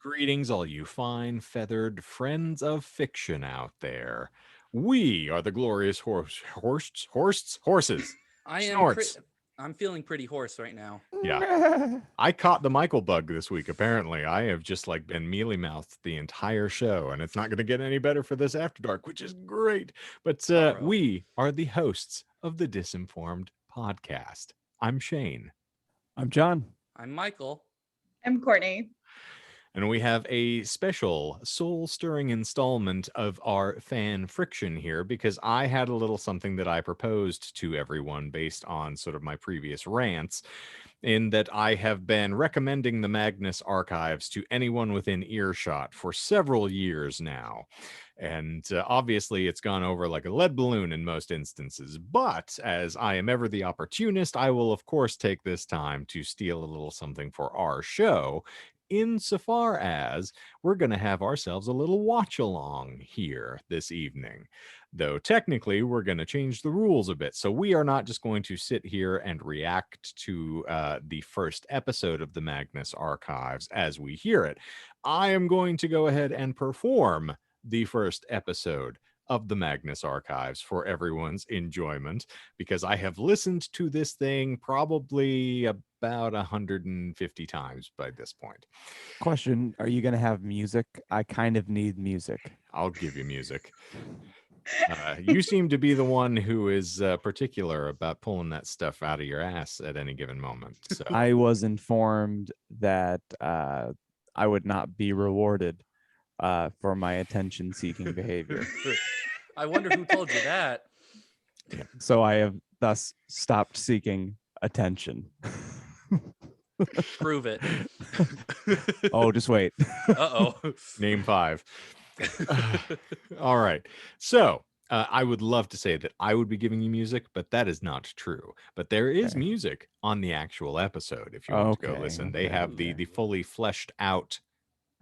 Greetings, all you fine feathered friends of fiction out there. We are the glorious horses, I am. snorts. I'm feeling pretty hoarse right now. Yeah, I caught the Michael bug this week. Apparently, I have just like been mealy mouthed the entire show, and it's not going to get any better for this after dark, which is great. But Uh-oh. we are the hosts of the Disinformed Podcast. I'm Shane. I'm John. I'm Michael. I'm Courtney. And we have a special soul-stirring installment of our fan friction here because I had a little something that I proposed to everyone based on sort of my previous rants, in that I have been recommending the Magnus Archives to anyone within earshot for several years now. And obviously, it's gone over like a lead balloon in most instances. But as I am ever the opportunist, I will, of course, take this time to steal a little something for our show, insofar as we're going to have ourselves a little watch along here this evening. Though technically, we're going to change the rules a bit. So we are not just going to sit here and react to the first episode of the Magnus Archives as we hear it. I am going to go ahead and perform the first episode of the Magnus Archives for everyone's enjoyment, because I have listened to this thing probably about 150 times by this point. Question, are you going to have music? I kind of need music. I'll give you music. You seem to be the one who is particular about pulling that stuff out of your ass at any given moment. So I was informed that I would not be rewarded for my attention-seeking behavior. I wonder who told you that. So I have thus stopped seeking attention. Prove it. Oh, just wait. Uh-oh. name 5. All right. So I would love to say that I would be giving you music, but that is not true. But there is Okay. music on the actual episode. If you want to go Okay, listen, they okay, have the okay. fully fleshed out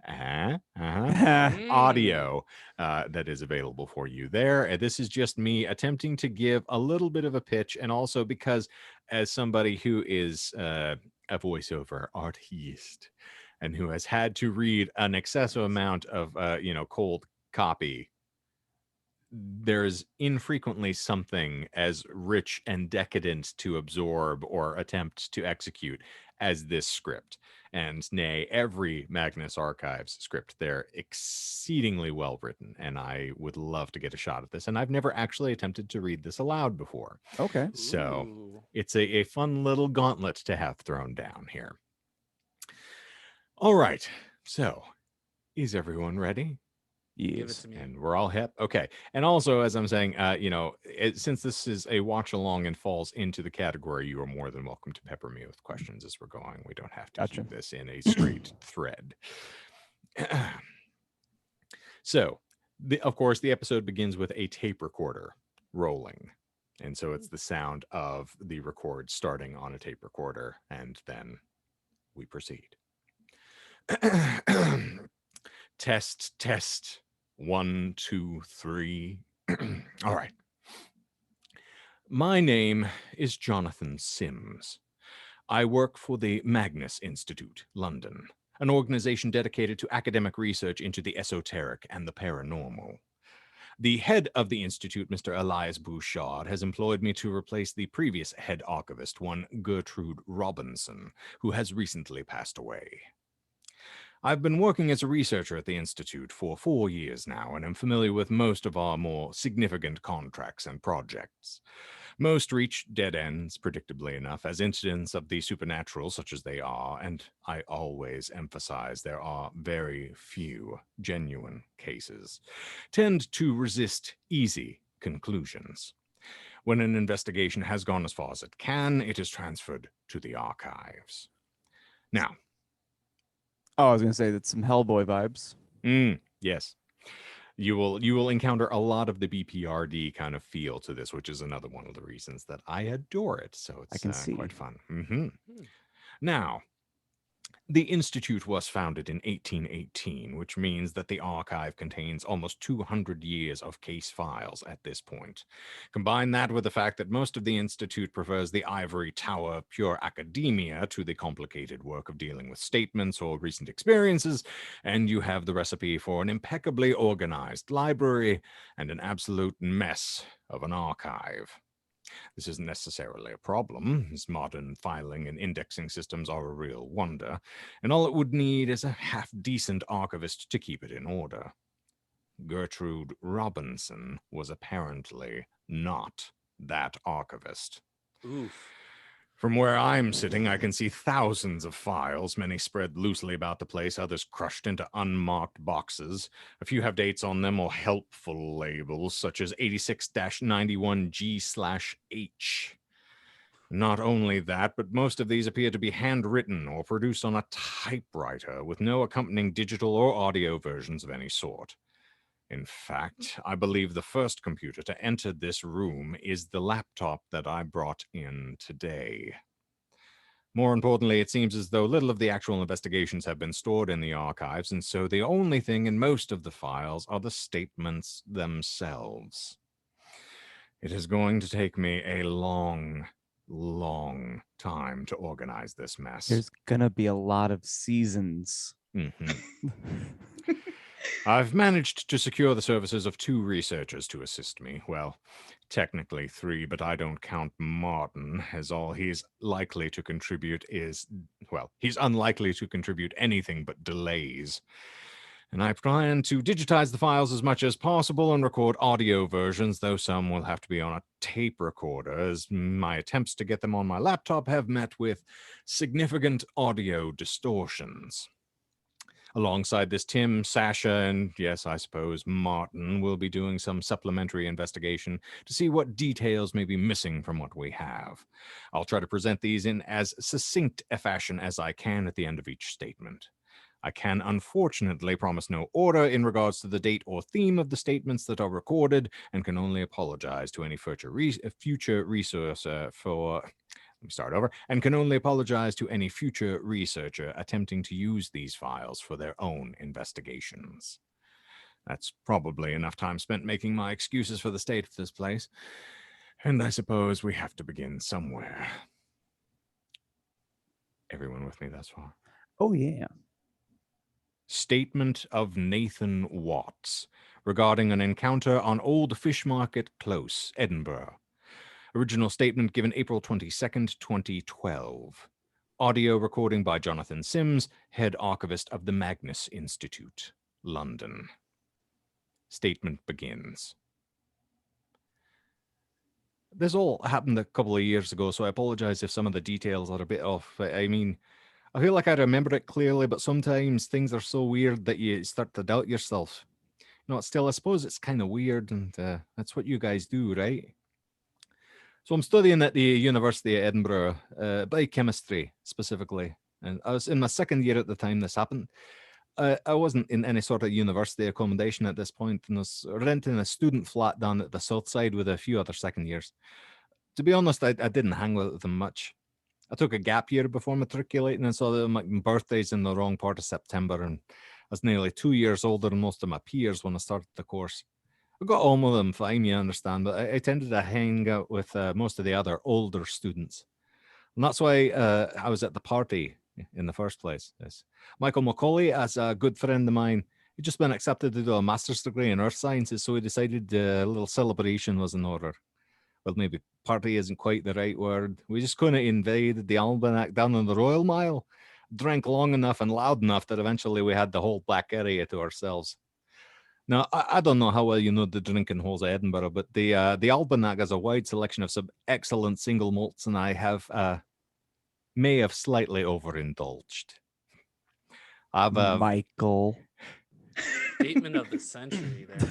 Mm. audio that is available for you there. And this is just me attempting to give a little bit of a pitch, and also because as somebody who is a voiceover artiste and who has had to read an excessive amount of cold copy, there's infrequently something as rich and decadent to absorb or attempt to execute as this script. And nay, every Magnus Archives script, they're exceedingly well written, and I would love to get a shot at this. And I've never actually attempted to read this aloud before. Okay. So Ooh. it's a fun little gauntlet to have thrown down here. All right. So is everyone ready? Give it Yes. to me. And we're all hip. Okay. And also, as I'm saying, since this is a watch along and falls into the category, you are more than welcome to pepper me with questions as we're going. We don't have to Gotcha. keep this in a straight thread. So, of course, the episode begins with a tape recorder rolling. And so it's the sound of the record starting on a tape recorder, and then we proceed. Test. 1, 2, 3. All right. My name is Jonathan Sims. I work for the Magnus Institute, London, an organization dedicated to academic research into the esoteric and the paranormal. The head of the institute, Mr. Elias Bouchard, has employed me to replace the previous head archivist, one Gertrude Robinson, who has recently passed away. I've been working as a researcher at the Institute for 4 years now, and am familiar with most of our more significant contracts and projects. Most reach dead ends, predictably enough, as incidents of the supernatural, such as they are, and I always emphasize there are very few genuine cases, tend to resist easy conclusions. When an investigation has gone as far as it can, it is transferred to the archives. Now, Oh, I was going to say that's some Hellboy vibes. yes. You will encounter a lot of the BPRD kind of feel to this, which is another one of the reasons that I adore it. So it's can see. quite fun. Hmm. Now, The Institute was founded in 1818, which means that the archive contains almost 200 years of case files at this point. Combine that with the fact that most of the Institute prefers the ivory tower of pure academia to the complicated work of dealing with statements or recent experiences, and you have the recipe for an impeccably organized library and an absolute mess of an archive. This isn't necessarily a problem, as modern filing and indexing systems are a real wonder, and all it would need is a half-decent archivist to keep it in order. Gertrude Robinson was apparently not that archivist. Oof. From where I'm sitting, I can see thousands of files, many spread loosely about the place, others crushed into unmarked boxes. A few have dates on them or helpful labels, such as 86-91G/H. Not only that, but most of these appear to be handwritten or produced on a typewriter with no accompanying digital or audio versions of any sort. In fact, I believe the first computer to enter this room is the laptop that I brought in today. More importantly, it seems as though little of the actual investigations have been stored in the archives, and so the only thing in most of the files are the statements themselves. It is going to take me a long time to organize this mess. There's gonna be a lot of seasons. I've managed to secure the services of 2 researchers to assist me. Well, technically 3, but I don't count Martin, as all he's likely to contribute is, well, he's unlikely to contribute anything but delays. And I plan to digitize the files as much as possible and record audio versions, though some will have to be on a tape recorder, as my attempts to get them on my laptop have met with significant audio distortions. Alongside this, Tim, Sasha, and yes, I suppose Martin will be doing some supplementary investigation to see what details may be missing from what we have. I'll try to present these in as succinct a fashion as I can at the end of each statement. I can unfortunately promise no order in regards to the date or theme of the statements that are recorded, and can only apologize to any future resource for... Let me start over. And can only apologize to any future researcher attempting to use these files for their own investigations. That's probably enough time spent making my excuses for the state of this place. And I suppose we have to begin somewhere. Everyone with me thus far? Oh, yeah. Statement of Nathan Watts regarding an encounter on Old Fish Market Close, Edinburgh. Original statement given April 22nd, 2012. Audio recording by Jonathan Sims, head archivist of the Magnus Institute, London. Statement begins. This all happened a couple of years ago, so I apologize if some of the details are a bit off. I mean, I feel like I remember it clearly, but sometimes things are so weird that you start to doubt yourself. No, still, I suppose it's kind of weird, and that's what you guys do, right? So I'm studying at the University of Edinburgh, biochemistry specifically. And I was in my second year at the time this happened. I wasn't in any sort of university accommodation at this point, and I was renting a student flat down at the south side with a few other second years. To be honest, I didn't hang with them much. I took a gap year before matriculating, and so my birthday's in the wrong part of September, and I was nearly 2 years older than most of my peers when I started the course. I got on with them fine, you understand, but I tended to hang out with most of the other older students. And that's why I was at the party in the first place. Yes. Michael Macaulay, as a good friend of mine, he'd just been accepted to do a master's degree in earth sciences, so he decided a little celebration was in order. Well, maybe party isn't quite the right word. We just kind of invaded the almanac down on the Royal Mile, drank long enough and loud enough that eventually we had the whole back area to ourselves. Now, I don't know how well you know the drinking holes of Edinburgh, but the Almanac has a wide selection of some excellent single malts, and I may have slightly overindulged. Michael. Statement of the century there.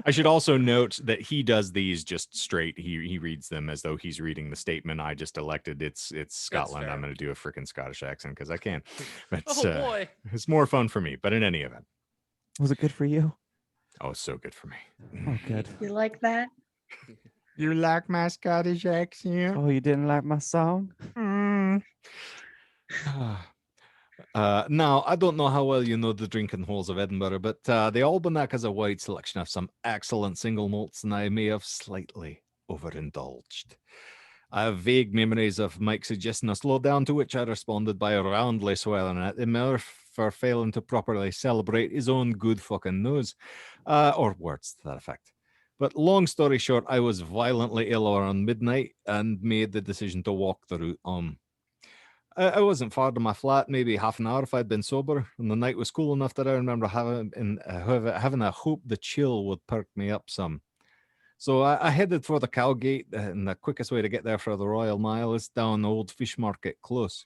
I should also note that he does these just straight. He reads them as though he's reading the statement. I just elected it's Scotland. fair. I'm going to do a freaking Scottish accent because I can. Oh boy. It's more fun for me. But in any event, Was it good for you? oh, it's so good for me. Oh, good. You like that? You like my Scottish accent? Oh, you didn't like my song? Now, I don't know how well you know the drinking holes of Edinburgh, but the Almanac has a wide selection of some excellent single malts, and I may have slightly overindulged. I have vague memories of Mike suggesting a slow down, to which I responded by roundly swearing at him for failing to properly celebrate his own good fucking nose, or words to that effect. But long story short, I was violently ill around midnight and made the decision to walk the route home. I wasn't far to my flat, maybe half an hour if I'd been sober, and the night was cool enough that I remember having a hope the chill would perk me up some. So I headed for the Cowgate, and the quickest way to get there for the Royal Mile is down Old Fish Market Close.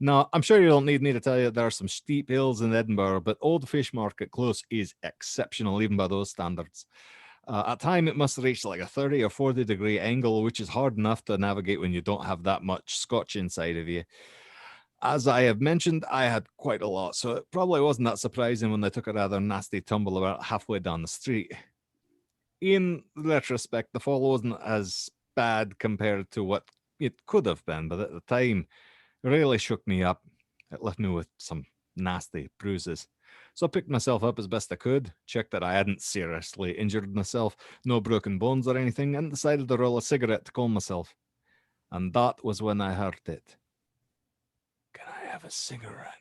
Now, I'm sure you don't need me to tell you there are some steep hills in Edinburgh, but Old Fish Market Close is exceptional, even by those standards. At time, it must reach like a 30 or 40-degree angle, which is hard enough to navigate when you don't have that much scotch inside of you. As I have mentioned, I had quite a lot, so it probably wasn't that surprising when they took a rather nasty tumble about halfway down the street. In retrospect, the fall wasn't as bad compared to what it could have been, but at the time, it really shook me up. It left me with some nasty bruises. So I picked myself up as best I could, checked that I hadn't seriously injured myself, no broken bones or anything, and decided to roll a cigarette to calm myself. And that was when I heard it. Can I have a cigarette?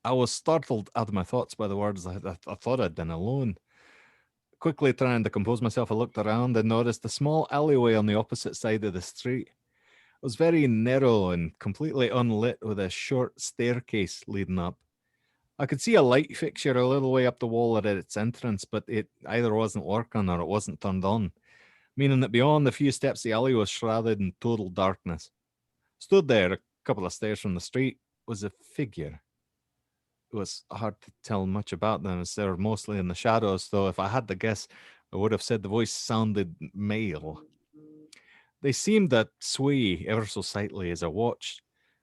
I was startled out of my thoughts by the words. I thought I'd been alone. Quickly trying to compose myself, I looked around and noticed a small alleyway on the opposite side of the street. It was very narrow and completely unlit with a short staircase leading up. I could see a light fixture a little way up the wall at its entrance, but it either wasn't working or it wasn't turned on, meaning that beyond the few steps the alley was shrouded in total darkness. Stood there, a couple of stairs from the street, was a figure. It was hard to tell much about them as they were mostly in the shadows, though if I had to guess, I would have said the voice sounded male. They seemed to sway ever so slightly as I watched,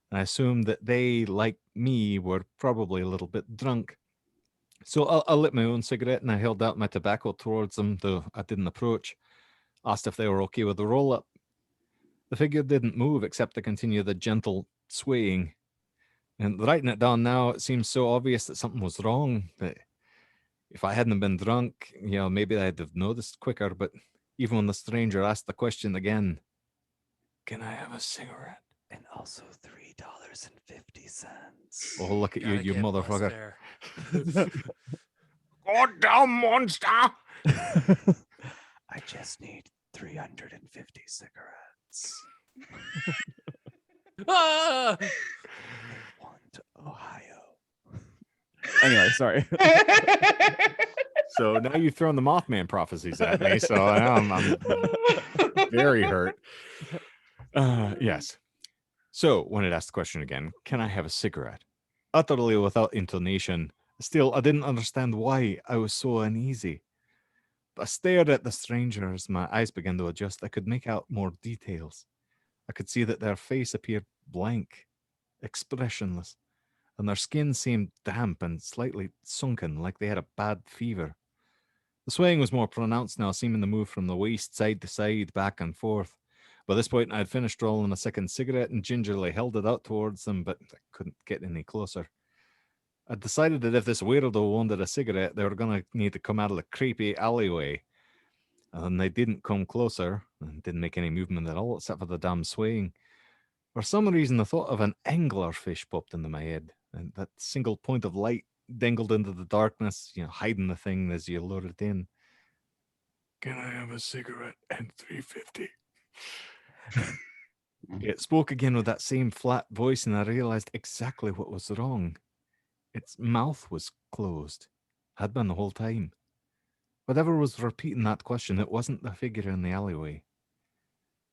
and I assumed that they, like me, were probably a little bit drunk. So I lit my own cigarette and I held out my tobacco towards them, though I didn't approach. Asked if they were okay with the roll up. The figure didn't move except to continue the gentle swaying. And writing it down now, it seems so obvious that something was wrong. But if I hadn't been drunk, maybe I'd have noticed quicker. But even when the stranger asked the question again, can I have a cigarette? And also $3.50. Oh, look at you, Gotta you get motherfucker. there. Goddamn monster! I just need 350 cigarettes. Ah! I want Ohio. Anyway, sorry. So now you've thrown the Mothman prophecies at me, so I'm very hurt. Yes. So when it asked the question again, can I have a cigarette? Utterly without intonation. Still, I didn't understand why I was so uneasy. I stared at the stranger as my eyes began to adjust. I could make out more details. I could see that their face appeared blank, expressionless, and their skin seemed damp and slightly sunken, like they had a bad fever. The swaying was more pronounced now, seeming to move from the waist side to side, back and forth. By this point, I had finished rolling a second cigarette and gingerly held it out towards them, but I couldn't get any closer. I decided that if this weirdo wanted a cigarette, they were going to need to come out of the creepy alleyway. And they didn't come closer and didn't make any movement at all except for the damn swaying. For some reason, the thought of an anglerfish popped into my head, and that single point of light dangled into the darkness, hiding the thing as you lure it in. Can I have a cigarette and 350? It spoke again with that same flat voice, and I realized exactly what was wrong. Its mouth was closed. Had been the whole time. Whatever was repeating that question, it wasn't the figure in the alleyway.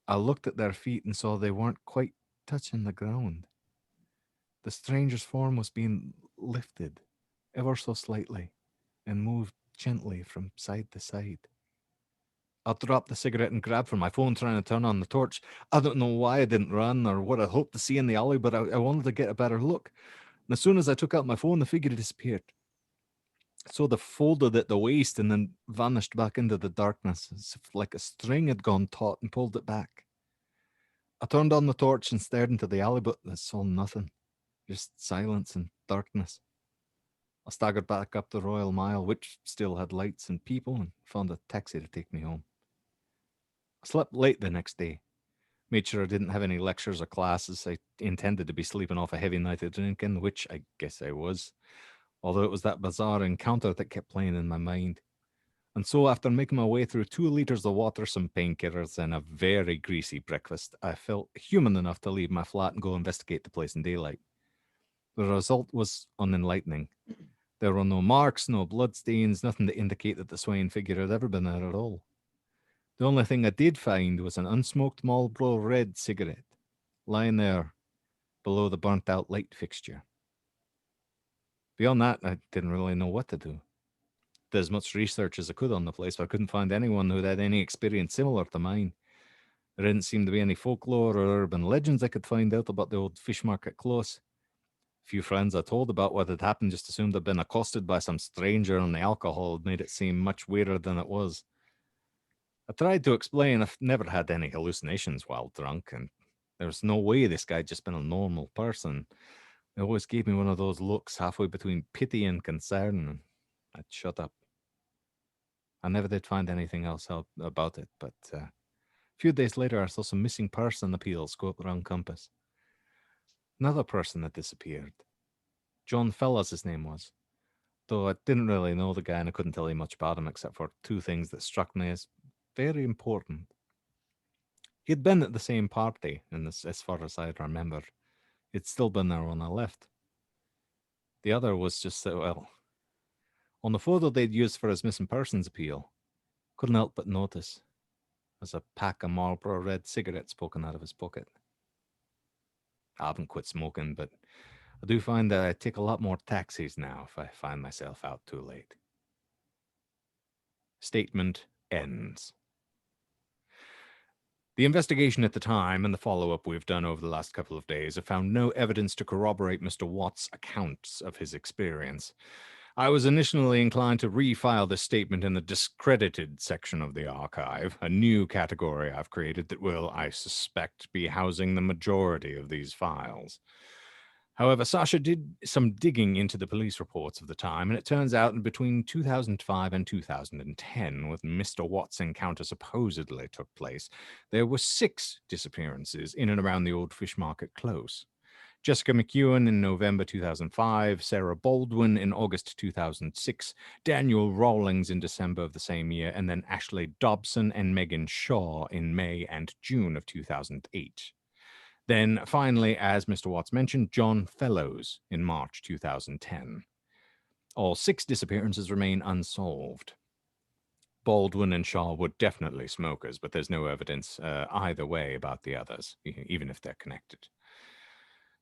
I looked at their feet and saw they weren't quite touching the ground. The stranger's form was being lifted, ever so slightly, and moved gently from side to side. I dropped the cigarette and grabbed for my phone, trying to turn on the torch. I don't know why I didn't run or what I hoped to see in the alley, but I wanted to get a better look. And as soon as I took out my phone, the figure disappeared. So they folded at the waist and then vanished back into the darkness, as if like a string had gone taut and pulled it back. I turned on the torch and stared into the alley, but I saw nothing. Just silence and darkness. I staggered back up the Royal Mile, which still had lights and people, and found a taxi to take me home. I slept late the next day. Made sure I didn't have any lectures or classes. I intended to be sleeping off a heavy night of drinking, which I guess I was, although it was that bizarre encounter that kept playing in my mind. And so, after making my way through 2 liters of water, some painkillers, and a very greasy breakfast, I felt human enough to leave my flat and go investigate the place in daylight. The result was unenlightening. There were no marks, no bloodstains, nothing to indicate that the swine figure had ever been there at all. The only thing I did find was an unsmoked Marlboro Red cigarette, lying there below the burnt-out light fixture. Beyond that, I didn't really know what to do. Did as much research as I could on the place, but I couldn't find anyone who had any experience similar to mine. There didn't seem to be any folklore or urban legends I could find out about the old fish market close. A few friends I told about what had happened just assumed I'd been accosted by some stranger, and the alcohol had made it seem much weirder than it was. I tried to explain I've never had any hallucinations while drunk, and there's no way this guy'd just been a normal person. He always gave me one of those looks halfway between pity and concern, and I'd shut up. I never did find anything else out about it, but a few days later I saw some missing person appeals go up the round compass. Another person had disappeared. John Fellas, his name was. Though I didn't really know the guy and I couldn't tell you much about him except for 2 things that struck me as very important. He'd been at the same party, and as far as I remember, he'd still been there when I left. The other was just that, well, on the photo they'd used for his missing persons appeal, couldn't help but notice there's a pack of Marlboro Red cigarettes poking out of his pocket. I haven't quit smoking, but I do find that I take a lot more taxis now if I find myself out too late. Statement ends. The investigation at the time and the follow-up we've done over the last couple of days have found no evidence to corroborate Mr. Watt's accounts of his experience. I was initially inclined to refile this statement in the discredited section of the archive, a new category I've created that will, I suspect, be housing the majority of these files. However, Sasha did some digging into the police reports of the time, and it turns out that between 2005 and 2010, when Mr. Watt's encounter supposedly took place, there were 6 disappearances in and around the old fish market close. Jessica McEwen in November 2005, Sarah Baldwin in August 2006, Daniel Rawlings in December of the same year, and then Ashley Dobson and Megan Shaw in May and June of 2008. Then finally, as Mr. Watts mentioned, John Fellows in March 2010. All 6 disappearances remain unsolved. Baldwin and Shaw were definitely smokers, but there's no evidence either way about the others, even if they're connected.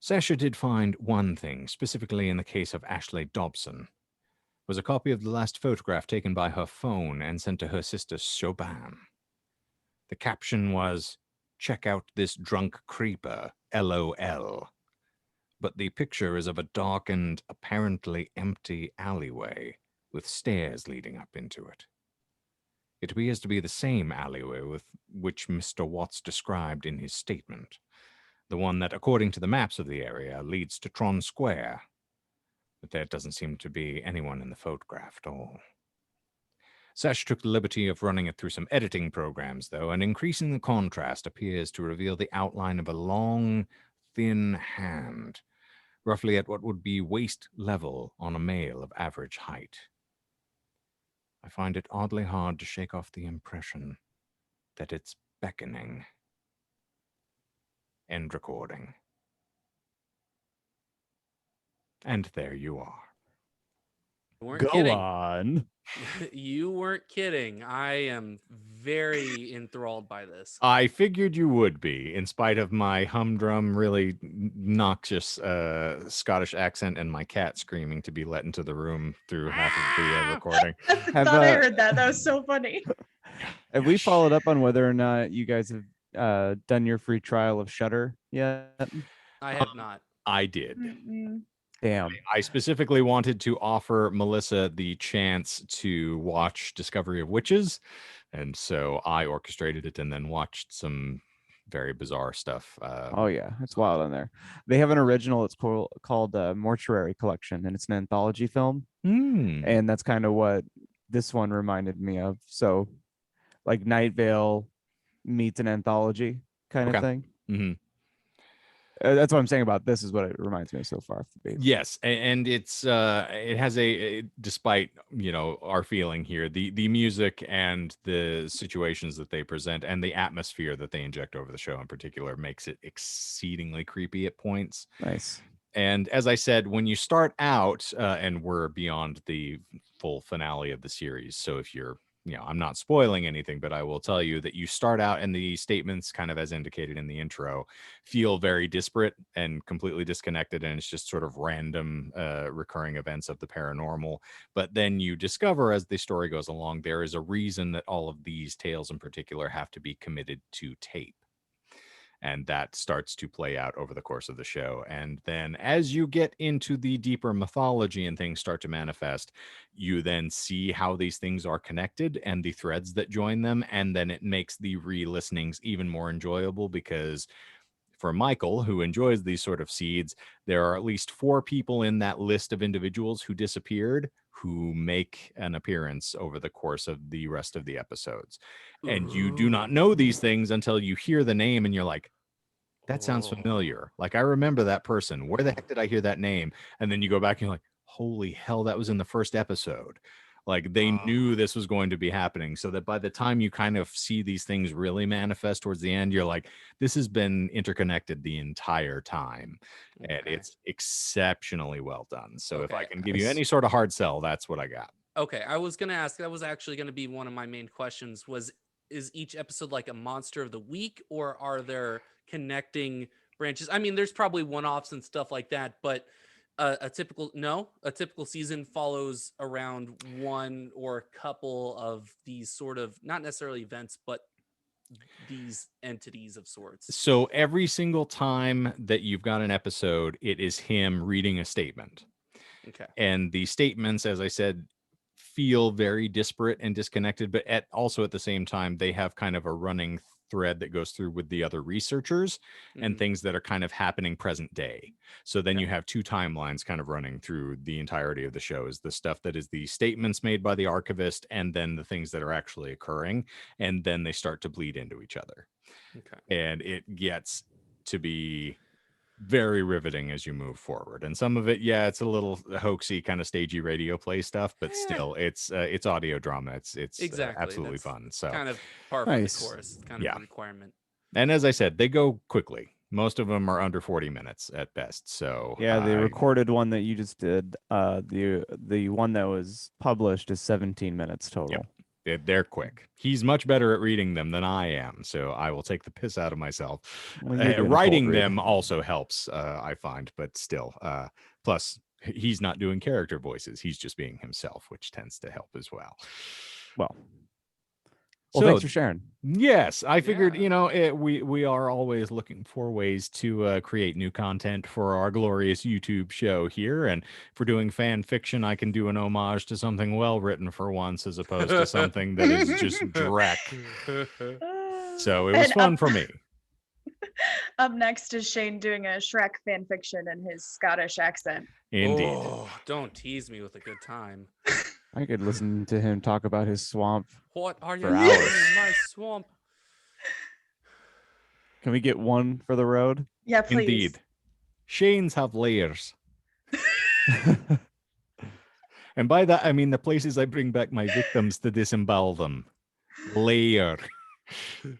Sasha did find one thing, specifically in the case of Ashley Dobson. It was a copy of the last photograph taken by her phone and sent to her sister Siobhan. The caption was, "Check out this drunk creeper, LOL." But the picture is of a darkened, apparently empty alleyway with stairs leading up into it. It appears to be the same alleyway with which Mr. Watts described in his statement. The one that, according to the maps of the area, leads to Tron Square. But there doesn't seem to be anyone in the photograph at all. Sash took the liberty of running it through some editing programs, though, and increasing the contrast appears to reveal the outline of a long, thin hand, roughly at what would be waist level on a male of average height. I find it oddly hard to shake off the impression that it's beckoning. End recording. And there you are. You weren't Go kidding. on. You weren't kidding. I am very enthralled by this. I figured you would be, in spite of my humdrum, really noxious Scottish accent and my cat screaming to be let into the room through half of the recording. I thought I heard that. That was so funny. Have we followed up on whether or not you guys have done your free trial of Shudder yet? I have not. I did. Mm-mm. Damn. I specifically wanted to offer Melissa the chance to watch Discovery of Witches, and so I orchestrated it and then watched some very bizarre stuff. Oh yeah, it's wild in there. They have an original. It's called Mortuary Collection, and it's an anthology film. And that's kind of what this one reminded me of. So, like Night Vale meets an anthology kind of thing. Mm-hmm. That's what I'm saying about this. Is what it reminds me of so far. Yes, and it's it has despite our feeling here, the music and the situations that they present and the atmosphere that they inject over the show in particular makes it exceedingly creepy at points. Nice. And as I said, when you start out, and we're beyond the full finale of the series, so if you're I'm not spoiling anything, but I will tell you that you start out and the statements, kind of as indicated in the intro, feel very disparate and completely disconnected. And it's just sort of random recurring events of the paranormal. But then you discover as the story goes along, there is a reason that all of these tales in particular have to be committed to tape. And that starts to play out over the course of the show. And then as you get into the deeper mythology and things start to manifest, you then see how these things are connected and the threads that join them. And then it makes the re-listenings even more enjoyable because for Michael, who enjoys these sort of seeds, there are at least 4 people in that list of individuals who disappeared who make an appearance over the course of the rest of the episodes. And you do not know these things until you hear the name and you're like, that sounds familiar. Like, I remember that person. Where the heck did I hear that name? And then you go back and you're like, holy hell, that was in the first episode. Like, they knew this was going to be happening, so that by the time you kind of see these things really manifest towards the end, you're like, this has been interconnected the entire time. And it's exceptionally well done. So if I can give you any sort of hard sell, that's what I got. Okay, I was going to ask, that was actually going to be one of my main questions, is each episode like a monster of the week, or are there connecting branches? I mean, there's probably one-offs and stuff like that, but a typical season follows around one or a couple of these sort of, not necessarily events, but these entities of sorts. So every single time that you've got an episode, it is him reading a statement. Okay. And the statements, as I said, feel very disparate and disconnected, but also at the same time, they have kind of a running thread that goes through with the other researchers and things that are kind of happening present day. So then you have 2 timelines kind of running through the entirety of the show, is the stuff that is the statements made by the archivist and then the things that are actually occurring. And then they start to bleed into each other. Okay. And it gets to be very riveting as you move forward. And some of it, it's a little hoaxy kind of stagey radio play stuff, but still it's audio drama. It's exactly absolutely That's fun. So kind of par for the course, kind of a requirement. And as I said, they go quickly. Most of them are under 40 minutes at best. So the recorded one that you just did, the one that was published is 17 minutes total. Yep. They're quick. He's much better at reading them than I am, so I will take the piss out of myself. Writing them also helps, I find, but still. Plus, he's not doing character voices. He's just being himself, which tends to help as well. Well, thanks for sharing. Yes, I figured, we are always looking for ways to create new content for our glorious YouTube show here. And if we're doing fan fiction, I can do an homage to something well written for once, as opposed to something that is just dreck. So it was fun for me. Up next is Shane doing a Shrek fan fiction in his Scottish accent. Indeed. Oh, don't tease me with a good time. I could listen to him talk about his swamp. What are you for doing hours. in my swamp? Can we get one for the road? Yeah, please. Indeed. Shanes have layers. And by that, I mean the places I bring back my victims to disembowel them. Layer.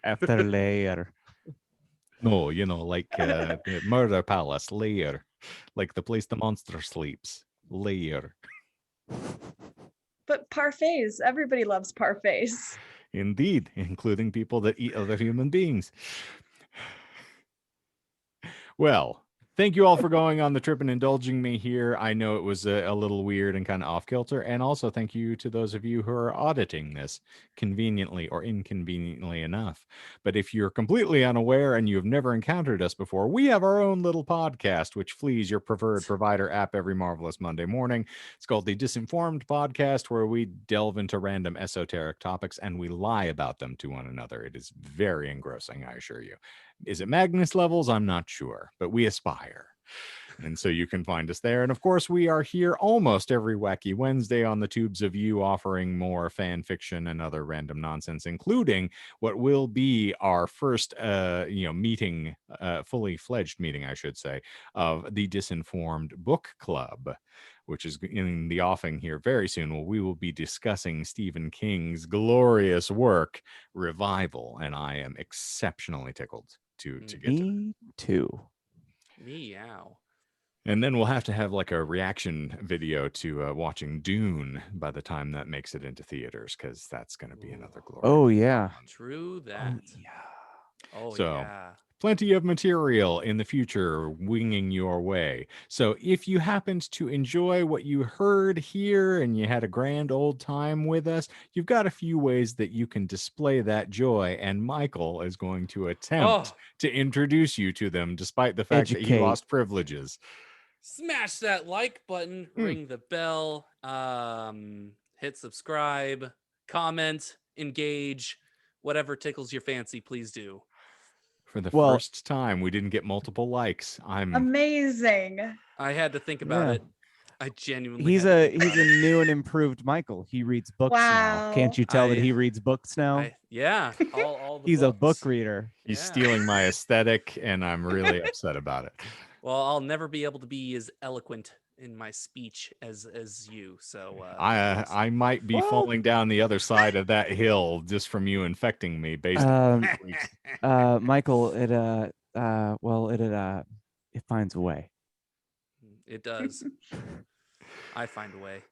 After layer. No, like the murder palace. Layer. Like the place the monster sleeps. Layer. But parfaits, everybody loves parfaits. Indeed, including people that eat other human beings. Well, thank you all for going on the trip and indulging me here. I know it was a little weird and kind of off kilter. And also thank you to those of you who are auditing this conveniently or inconveniently enough. But if you're completely unaware and you've never encountered us before, we have our own little podcast, which flees your preferred provider app every marvelous Monday morning. It's called the Disinformed Podcast, where we delve into random esoteric topics and we lie about them to one another. It is very engrossing, I assure you. Is it Magnus levels? I'm not sure, but we aspire. And so you can find us there. And of course, we are here almost every wacky Wednesday on the Tubes of You, offering more fan fiction and other random nonsense, including what will be our first, meeting, fully fledged meeting, I should say, of the Disinformed Book Club, which is in the offing here very soon. Well, we will be discussing Stephen King's glorious work, Revival, and I am exceptionally tickled to get to Me too. Meow. And then we'll have to have like a reaction video to watching Dune by the time that makes it into theaters, because that's going to be another glory. Oh yeah. True that. Oh So, yeah. Plenty of material in the future winging your way. So if you happened to enjoy what you heard here and you had a grand old time with us, you've got a few ways that you can display that joy. And Michael is going to attempt to introduce you to them, despite the fact that he lost privileges. Smash that like button, ring the bell, hit subscribe, comment, engage, whatever tickles your fancy, please do. For the first time, we didn't get multiple likes. I'm amazing. I had to think about it. I genuinely he's a new and improved Michael. He reads books now. Can't you tell that he reads books now? All the he's books. a book reader. He's stealing my aesthetic, and I'm really upset about it. Well, I'll never be able to be as eloquent in my speech as you. So I might be falling down the other side of that hill just from you infecting me. Based on Michael, it finds a way. It does. I find a way.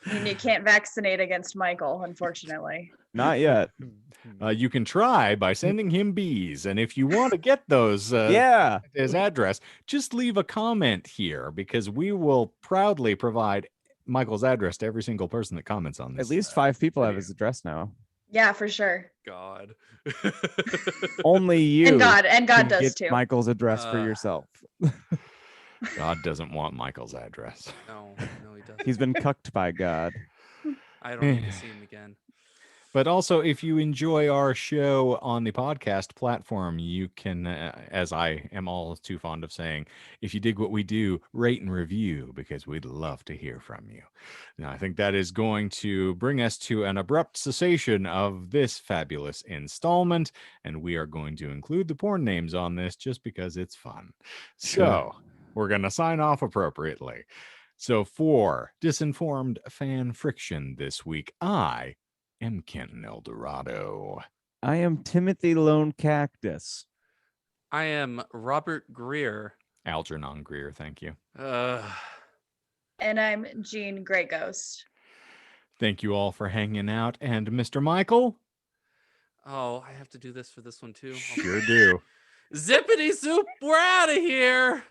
And you can't vaccinate against Michael, unfortunately. Not yet. You can try by sending him bees, and if you want to get those, his address, just leave a comment here, because we will proudly provide Michael's address to every single person that comments on this. At least 5 people have his address now. Yeah, for sure. God. Only you. And God can does get too. Michael's address for yourself. God doesn't want Michael's address. No, he doesn't. He's been cucked by God. I don't need to see him again. But also, if you enjoy our show on the podcast platform, you can, as I am all too fond of saying, if you dig what we do, rate and review, because we'd love to hear from you. Now, I think that is going to bring us to an abrupt cessation of this fabulous installment, and we are going to include the porn names on this just because it's fun. So, we're going to sign off appropriately. So, for Disinformed Fan Friction this week, I am Ken Eldorado. I am Timothy Lone Cactus. I am Robert Greer. Algernon Greer, thank you. And I'm Jean Grey Ghost. Thank you all for hanging out. And Mr. Michael? Oh, I have to do this for this one too. Sure do. Zippity soup, we're out of here.